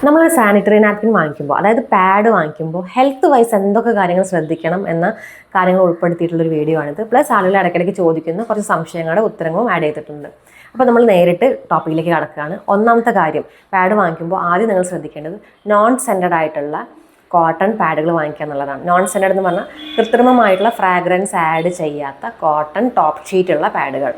നമ്മൾ sanitary napkin വാങ്ങിക്കുമ്പോൾ, അതായത് പാഡ് വാങ്ങിക്കുമ്പോൾ ഹെൽത്ത് വൈസ് എന്തൊക്കെ കാര്യങ്ങൾ ശ്രദ്ധിക്കണം എന്ന കാര്യങ്ങൾ ഉൾപ്പെടുത്തിയിട്ടുള്ളൊരു വീഡിയോ ആണിത്. പ്ലസ് ആളുകൾ ഇടയ്ക്കിടയ്ക്ക് ചോദിക്കുന്ന കുറച്ച് സംശയങ്ങളുടെ ഉത്തരങ്ങളും ആഡ് ചെയ്തിട്ടുണ്ട്. അപ്പോൾ നമ്മൾ നേരിട്ട് ടോപ്പിക്കിലേക്ക് കടക്കുകയാണ്. ഒന്നാമത്തെ കാര്യം, പാഡ് വാങ്ങിക്കുമ്പോൾ ആദ്യം നിങ്ങൾ ശ്രദ്ധിക്കേണ്ടത് നോൺ സെൻറ്റഡ് ആയിട്ടുള്ള കോട്ടൺ പാഡുകൾ വാങ്ങിക്കുക എന്നുള്ളതാണ്. നോൺ സെൻറ്റഡ് എന്ന് പറഞ്ഞാൽ കൃത്രിമമായിട്ടുള്ള ഫ്രാഗ്രൻസ് ആഡ് ചെയ്യാത്ത കോട്ടൺ ടോപ്പ് ഷീറ്റുള്ള പാഡുകൾ.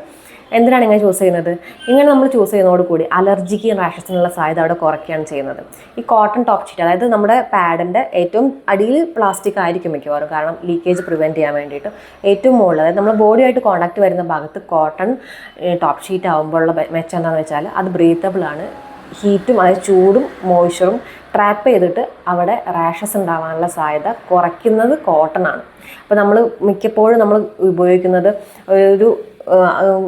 എന്തിനാണ് ഇങ്ങനെ ചൂസ് ചെയ്യുന്നത്? ഇങ്ങനെ നമ്മൾ ചൂസ് ചെയ്യുന്നതോടുകൂടി അലർജിക്ക് റാഷസിനുള്ള സാധ്യത അവിടെ കുറയ്ക്കുകയാണ് ചെയ്യുന്നത്. ഈ കോട്ടൺ ടോപ്പ് ഷീറ്റ്, അതായത് നമ്മുടെ പാഡിൻ്റെ ഏറ്റവും അടിയിൽ പ്ലാസ്റ്റിക് ആയിരിക്കും മിക്കവാറും, കാരണം ലീക്കേജ് പ്രിവെൻറ്റ് ചെയ്യാൻ വേണ്ടിയിട്ട്. ഏറ്റവും മുകളിൽ, അതായത് നമ്മുടെ ബോഡിയായിട്ട് കോൺടാക്ട് വരുന്ന ഭാഗത്ത് കോട്ടൺ ടോപ്പ് ഷീറ്റ് ആകുമ്പോഴുള്ള മെച്ചം എന്താണെന്ന് വെച്ചാൽ അത് ബ്രീത്തബിൾ ആണ്. ഹീറ്റും അതായത് ചൂടും മോയ്സ്ചറും ട്രാപ്പ് ചെയ്തിട്ട് അവിടെ റാഷസ് ഉണ്ടാകാനുള്ള സാധ്യത കുറയ്ക്കുന്നത് കോട്ടൺ ആണ്. അപ്പോൾ നമ്മൾ മിക്കപ്പോഴും നമ്മൾ ഉപയോഗിക്കുന്നത് ഒരു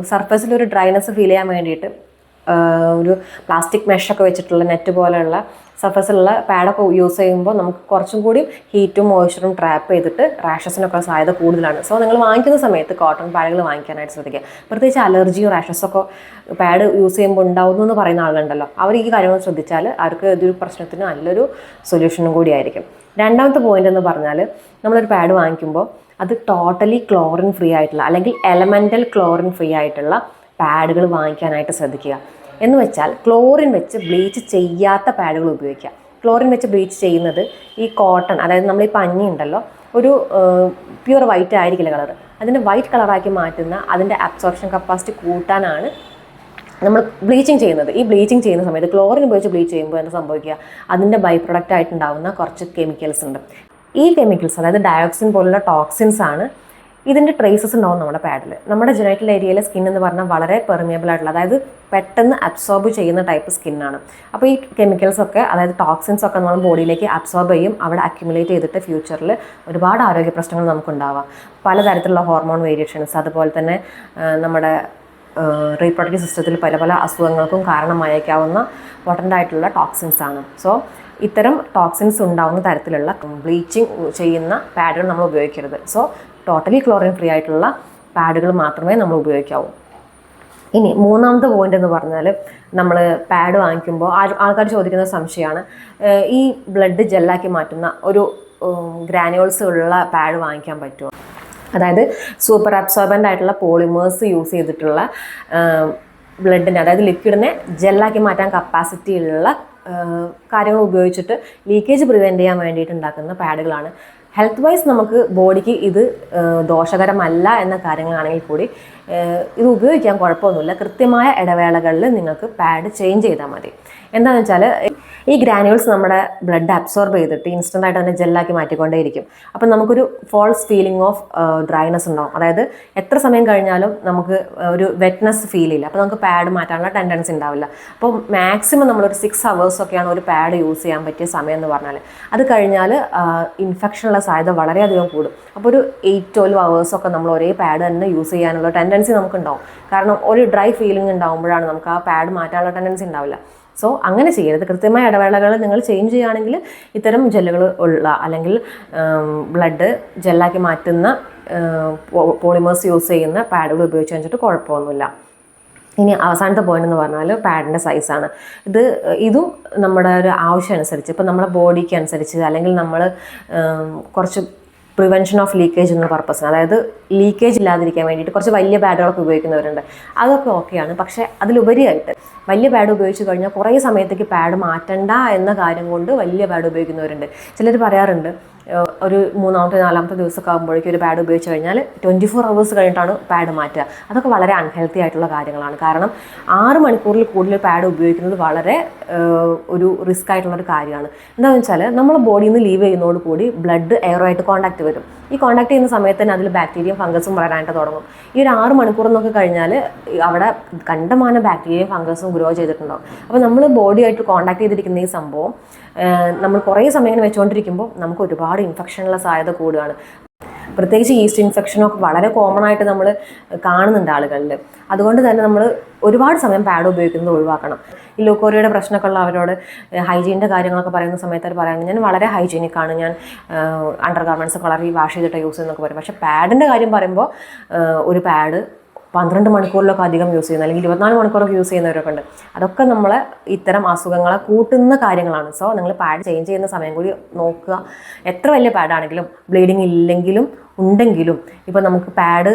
സർഫസിലൊരു ഡ്രൈനെസ് ഫീൽ ചെയ്യാൻ വേണ്ടിയിട്ട് ഒരു പ്ലാസ്റ്റിക് മെഷൊക്കെ വെച്ചിട്ടുള്ള നെറ്റ് പോലെയുള്ള സർഫസിലുള്ള പാഡൊക്കെ യൂസ് ചെയ്യുമ്പോൾ നമുക്ക് കുറച്ചും കൂടി ഹീറ്റും മോയ്സ്ചറും ട്രാപ്പ് ചെയ്തിട്ട് റാഷസിനൊക്കെ സാധ്യത കൂടുതലാണ്. സോ നിങ്ങൾ വാങ്ങിക്കുന്ന സമയത്ത് കോട്ടൺ പാഡുകൾ വാങ്ങിക്കാനായിട്ട് ശ്രദ്ധിക്കുക. പ്രത്യേകിച്ച് അലർജിയും റാഷസൊക്കെ പാഡ് യൂസ് ചെയ്യുമ്പോൾ ഉണ്ടാവുന്നു എന്ന് പറയുന്ന ആളുകളുണ്ടല്ലോ, അവർ ഈ കാര്യങ്ങൾ ശ്രദ്ധിച്ചാൽ അവർക്ക് ഇതൊരു പ്രശ്നത്തിന് നല്ലൊരു സൊല്യൂഷനും കൂടിയായിരിക്കും. രണ്ടാമത്തെ പോയിന്റ് എന്ന് പറഞ്ഞാൽ, നമ്മളൊരു പാഡ് വാങ്ങിക്കുമ്പോൾ അത് ടോട്ടലി ക്ലോറിൻ ഫ്രീ ആയിട്ടുള്ള അല്ലെങ്കിൽ എലമെൻ്റൽ ക്ലോറിൻ ഫ്രീ ആയിട്ടുള്ള പാഡുകൾ വാങ്ങിക്കാനായിട്ട് ശ്രദ്ധിക്കുക. എന്ന് വെച്ചാൽ ക്ലോറിൻ വെച്ച് ബ്ലീച്ച് ചെയ്യാത്ത പാഡുകൾ ഉപയോഗിക്കുക. ക്ലോറിൻ വെച്ച് ബ്ലീച്ച് ചെയ്യുന്നത് ഈ കോട്ടൺ, അതായത് നമ്മൾ ഈ പഞ്ഞി ഉണ്ടല്ലോ, ഒരു പ്യുവർ വൈറ്റ് ആയിരിക്കില്ല കളർ, അതിൻ്റെ വൈറ്റ് കളറാക്കി മാറ്റുന്ന അതിൻ്റെ അബ്സോർപ്ഷൻ കപ്പാസിറ്റി കൂട്ടാനാണ് നമ്മൾ ബ്ലീച്ചിങ് ചെയ്യുന്നത്. ഈ ബ്ലീച്ചിങ് ചെയ്യുന്ന സമയത്ത് ക്ലോറിൻ ഉപയോഗിച്ച് ബ്ലീച്ച് ചെയ്യുമ്പോൾ എന്താ സംഭവിക്കുക? അതിൻ്റെ ബൈ പ്രൊഡക്റ്റ് ആയിട്ടുണ്ടാകുന്ന കുറച്ച് കെമിക്കൽസ് ഉണ്ട്. ഈ കെമിക്കൽസ്, അതായത് ഡയോക്സിൻ പോലുള്ള ടോക്സിൻസ് ആണ്, ഇതിൻ്റെ ട്രേസസ് ഉണ്ടാവും നമ്മുടെ പാഡിൽ. നമ്മുടെ ജെനൈറ്റൽ ഏരിയയിലെ സ്കിൻ എന്ന് പറഞ്ഞാൽ വളരെ പെർമിയബിൾ ആയിട്ടുള്ള, അതായത് പെട്ടെന്ന് അബ്സോർബ് ചെയ്യുന്ന ടൈപ്പ് സ്കിന്നാണ്. അപ്പോൾ ഈ കെമിക്കൽസൊക്കെ, അതായത് ടോക്സിൻസൊക്കെ നമ്മൾ ബോഡിയിലേക്ക് അബ്സോർബ് ചെയ്യും, അവിടെ അക്യുമുലേറ്റ് ചെയ്തിട്ട് ഫ്യൂച്ചറിൽ ഒരുപാട് ആരോഗ്യ പ്രശ്നങ്ങൾ നമുക്കുണ്ടാവാം. പലതരത്തിലുള്ള ഹോർമോൺ വേരിയേഷൻസ്, അതുപോലെ തന്നെ നമ്മുടെ റീപ്രൊഡക്റ്റീവ് സിസ്റ്റത്തിൽ പല പല അസുഖങ്ങൾക്കും കാരണമായേക്കാവുന്ന പോട്ടൻ്റ് ആയിട്ടുള്ള ടോക്സിൻസ് ആണ്. സോ ഇത്തരം ടോക്സിൻസ് ഉണ്ടാകുന്ന തരത്തിലുള്ള ബ്ലീച്ചിങ് ചെയ്യുന്ന പാഡുകൾ നമ്മൾ ഉപയോഗിക്കരുത്. സോ ടോട്ടലി ക്ലോറിൻ ഫ്രീ ആയിട്ടുള്ള പാഡുകൾ മാത്രമേ നമ്മൾ ഉപയോഗിക്കാവൂ. ഇനി മൂന്നാമത്തെ പോയിന്റ് എന്ന് പറഞ്ഞാൽ, നമ്മൾ പാഡ് വാങ്ങിക്കുമ്പോൾ ആൾക്കാർ ചോദിക്കുന്ന സംശയമാണ്, ഈ ബ്ലഡ് ജെല്ലാക്കി മാറ്റുന്ന ഒരു ഗ്രാനുവൽസ് ഉള്ള പാഡ് വാങ്ങിക്കാൻ പറ്റുമോ? അതായത് സൂപ്പർ അബ്സോർബൻ്റ് ആയിട്ടുള്ള പോളിമേഴ്സ് യൂസ് ചെയ്തിട്ടുള്ള ബ്ലഡിനെ, അതായത് ലിക്വിഡിനെ ജെല്ലാക്കി മാറ്റാൻ കപ്പാസിറ്റി ഉള്ള കാര്യങ്ങൾ ഉപയോഗിച്ചിട്ട് ലീക്കേജ് പ്രിവെൻറ്റ് ചെയ്യാൻ വേണ്ടിയിട്ട് ഉണ്ടാക്കുന്ന പാഡുകളാണ്. ഹെൽത്ത് വൈസ് നമുക്ക് ബോഡിക്ക് ഇത് ദോഷകരമല്ല എന്ന കാര്യങ്ങളാണെങ്കിൽ കൂടി ഇത് ഉപയോഗിക്കാൻ കുഴപ്പമൊന്നുമില്ല. കൃത്യമായ ഇടവേളകളിൽ നിങ്ങൾക്ക് പാഡ് ചേഞ്ച് ചെയ്താൽ മതി. എന്താണെന്ന് വെച്ചാൽ ഈ ഗ്രാനുവൽസ് നമ്മുടെ ബ്ലഡ് അബ്സോർബ് ചെയ്തിട്ട് ഇൻസ്റ്റൻ്റ് ആയിട്ട് തന്നെ ജെല്ലാക്കി മാറ്റിക്കൊണ്ടേയിരിക്കും. അപ്പം നമുക്കൊരു ഫോൾസ് ഫീലിംഗ് ഓഫ് ഡ്രൈനെസ് ഉണ്ടാവും. അതായത് എത്ര സമയം കഴിഞ്ഞാലും നമുക്ക് ഒരു വെറ്റ്നെസ് ഫീൽ ചെയ്യില്ല. അപ്പോൾ നമുക്ക് പാഡ് മാറ്റാനുള്ള ടെൻഡൻസി ഉണ്ടാവില്ല. അപ്പോൾ മാക്സിമം നമ്മളൊരു 6 hours ഒക്കെയാണ് ഒരു പാഡ് യൂസ് ചെയ്യാൻ പറ്റിയ സമയം എന്ന് പറഞ്ഞാൽ. അത് കഴിഞ്ഞാൽ ഇൻഫെക്ഷനുള്ള സാധ്യത വളരെയധികം കൂടും. അപ്പോൾ ഒരു 8-12 hours ഒക്കെ നമ്മൾ ഒരേ പാഡ് തന്നെ യൂസ് ചെയ്യാനുള്ള ടെൻഡൻസി നമുക്കുണ്ടാവും. കാരണം ഒരു ഡ്രൈ ഫീലിംഗ് ഉണ്ടാകുമ്പോഴാണ് നമുക്ക് ആ പാഡ് മാറ്റാനുള്ള ടെൻഡൻസി ഉണ്ടാവില്ല. സോ അങ്ങനെ ചെയ്യരുത്. കൃത്യമായ ഇടവേളകൾ നിങ്ങൾ ചേഞ്ച് ചെയ്യുകയാണെങ്കിൽ ഇത്തരം ജെല്ലുകൾ ഉള്ള അല്ലെങ്കിൽ ബ്ലഡ് ജെല്ലാക്കി മാറ്റുന്ന പോളിമേഴ്സ് യൂസ് ചെയ്യുന്ന പാഡുകൾ ഉപയോഗിച്ച് വെച്ചിട്ട് കുഴപ്പമൊന്നുമില്ല. ഇനി അവസാനത്തെ പോയിന്റ് എന്ന് പറഞ്ഞാൽ പാഡിൻ്റെ സൈസാണ്. ഇതും നമ്മുടെ ഒരു ആവശ്യം അനുസരിച്ച്, ഇപ്പം നമ്മുടെ ബോഡിക്ക് അനുസരിച്ച്, അല്ലെങ്കിൽ നമ്മൾ കുറച്ച് പ്രിവെൻഷൻ ഓഫ് ലീക്കേജ് എന്ന പർപ്പസിന്, അതായത് ലീക്കേജ് ഇല്ലാതിരിക്കാൻ വേണ്ടിയിട്ട് കുറച്ച് വലിയ പാഡുകളൊക്കെ ഉപയോഗിക്കുന്നവരുണ്ട്. അതൊക്കെ ഓക്കെയാണ്. പക്ഷേ അതിലുപരിയായിട്ട് വലിയ പാഡ് ഉപയോഗിച്ച് കഴിഞ്ഞാൽ കുറേ സമയത്തേക്ക് പാഡ് മാറ്റണ്ട എന്ന കാര്യം കൊണ്ട് വലിയ പാഡ് ഉപയോഗിക്കുന്നവരുണ്ട്. ചിലർ പറയാറുണ്ട്, ഒരു 3-ാമത്തെ 4-ാമത്തെ ദിവസമൊക്കെ ആകുമ്പോഴേക്കും ഒരു പാഡ് ഉപയോഗിച്ച് കഴിഞ്ഞാൽ 24 hours കഴിഞ്ഞിട്ടാണ് പാഡ് മാറ്റുക. അതൊക്കെ വളരെ അൺഹെൽത്തി ആയിട്ടുള്ള കാര്യങ്ങളാണ്. കാരണം 6 മണിക്കൂറിൽ കൂടുതൽ പാഡ് ഉപയോഗിക്കുന്നത് വളരെ ഒരു റിസ്ക് ആയിട്ടുള്ളൊരു കാര്യമാണ്. എന്താണെന്ന് വെച്ചാൽ നമ്മൾ ബോഡിയിൽ നിന്ന് ലീവ് ചെയ്യുന്നതോടുകൂടി ബ്ലഡ് എയറുമായിട്ട് കോൺടാക്ട് വരും. ഈ കോൺടാക്ട് ചെയ്യുന്ന സമയത്ത് തന്നെ അതിൽ ബാക്ടീരിയയും ഫംഗസും വരാനായിട്ട് തുടങ്ങും. ഈ ഒരു 6 മണിക്കൂർ എന്നൊക്കെ കഴിഞ്ഞാൽ അവിടെ കണ്ടമാന ബാക്ടീരിയയും ഫംഗസും ഗ്രോ ചെയ്തിട്ടുണ്ടാകും. അപ്പോൾ നമ്മൾ ബോഡിയായിട്ട് കോൺടാക്ട് ചെയ്തിരിക്കുന്ന ഈ സംഭവം നമ്മൾ കുറേ സമയം ഇങ്ങനെ വെച്ചുകൊണ്ടിരിക്കുമ്പോൾ നമുക്ക് ഒരുപാട് ഇൻഫെക്ഷനുള്ള സാധ്യത കൂടുകയാണ്. പ്രത്യേകിച്ച് ഈസ്റ്റ് ഇൻഫെക്ഷനൊക്കെ വളരെ കോമൺ ആയിട്ട് നമ്മൾ കാണുന്നുണ്ട് ആളുകളിൽ. അതുകൊണ്ട് തന്നെ നമ്മൾ ഒരുപാട് സമയം പാഡ് ഉപയോഗിക്കുന്നത് ഒഴിവാക്കണം. ഈ ലൂക്കോറിയയുടെ പ്രശ്നമൊക്കെ ഉള്ള അവരോട് ഹൈജീനിൻ്റെ കാര്യങ്ങളൊക്കെ പറയുന്ന സമയത്ത് അവർ പറയുന്നത്, ഞാൻ വളരെ ഹൈജീനിക്കാണ്, ഞാൻ അണ്ടർ ഗാർമെൻറ്റ്സ് വളരെ വാഷ് ചെയ്തിട്ട് യൂസ് ചെയ്യുന്നൊക്കെ പറയും. പക്ഷേ പാഡിൻ്റെ കാര്യം പറയുമ്പോൾ ഒരു പാഡ് 12 മണിക്കൂറിലൊക്കെ അധികം യൂസ് ചെയ്യുന്ന, അല്ലെങ്കിൽ 24 മണിക്കൂറൊക്കെ യൂസ് ചെയ്യുന്നവരൊക്കെ ഉണ്ട്. അതൊക്കെ നമ്മളെ ഇത്തരം അസുഖങ്ങളെ കൂട്ടുന്ന കാര്യങ്ങളാണ്. സോ നിങ്ങൾ പാഡ് ചേഞ്ച് ചെയ്യുന്ന സമയം കൂടി നോക്കുക. എത്ര വലിയ പാഡാണെങ്കിലും ബ്ലീഡിങ് ഇല്ലെങ്കിലും ഉണ്ടെങ്കിലും, ഇപ്പോൾ നമുക്ക് പാഡ്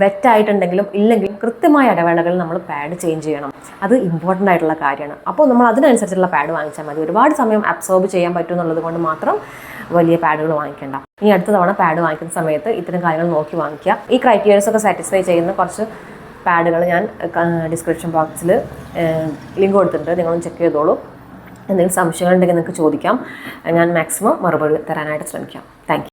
വെറ്റായിട്ടുണ്ടെങ്കിലും ഇല്ലെങ്കിലും കൃത്യമായ ഇടവേളകളിൽ നമ്മൾ പാഡ് ചേഞ്ച് ചെയ്യണം. അത് ഇമ്പോർട്ടൻ്റ് ആയിട്ടുള്ള കാര്യമാണ്. അപ്പോൾ നമ്മൾ അതിനനുസരിച്ചുള്ള പാഡ് വാങ്ങിച്ചാൽ മതി. ഒരുപാട് സമയം അബ്സോർബ് ചെയ്യാൻ പറ്റും എന്നുള്ളത് കൊണ്ട് മാത്രം വലിയ പാഡുകൾ വാങ്ങിക്കേണ്ട. ഇനി അടുത്ത തവണ പാഡ് വാങ്ങിക്കുന്ന സമയത്ത് ഇത്തരം കാര്യങ്ങൾ നോക്കി വാങ്ങിക്കുക. ഈ ക്രൈറ്റീരിയസ് ഒക്കെ സാറ്റിസ്ഫൈ ചെയ്യുന്ന കുറച്ച് പാഡുകൾ ഞാൻ ഡിസ്ക്രിപ്ഷൻ ബോക്സിൽ ലിങ്ക് കൊടുത്തിട്ടുണ്ട്, നിങ്ങളൊന്ന് ചെക്ക് ചെയ്തോളൂ. എന്തെങ്കിലും സംശയങ്ങളുണ്ടെങ്കിൽ നിങ്ങൾക്ക് ചോദിക്കാം, ഞാൻ മാക്സിമം മറുപടി തരാനായിട്ട് ശ്രമിക്കാം. Thank you.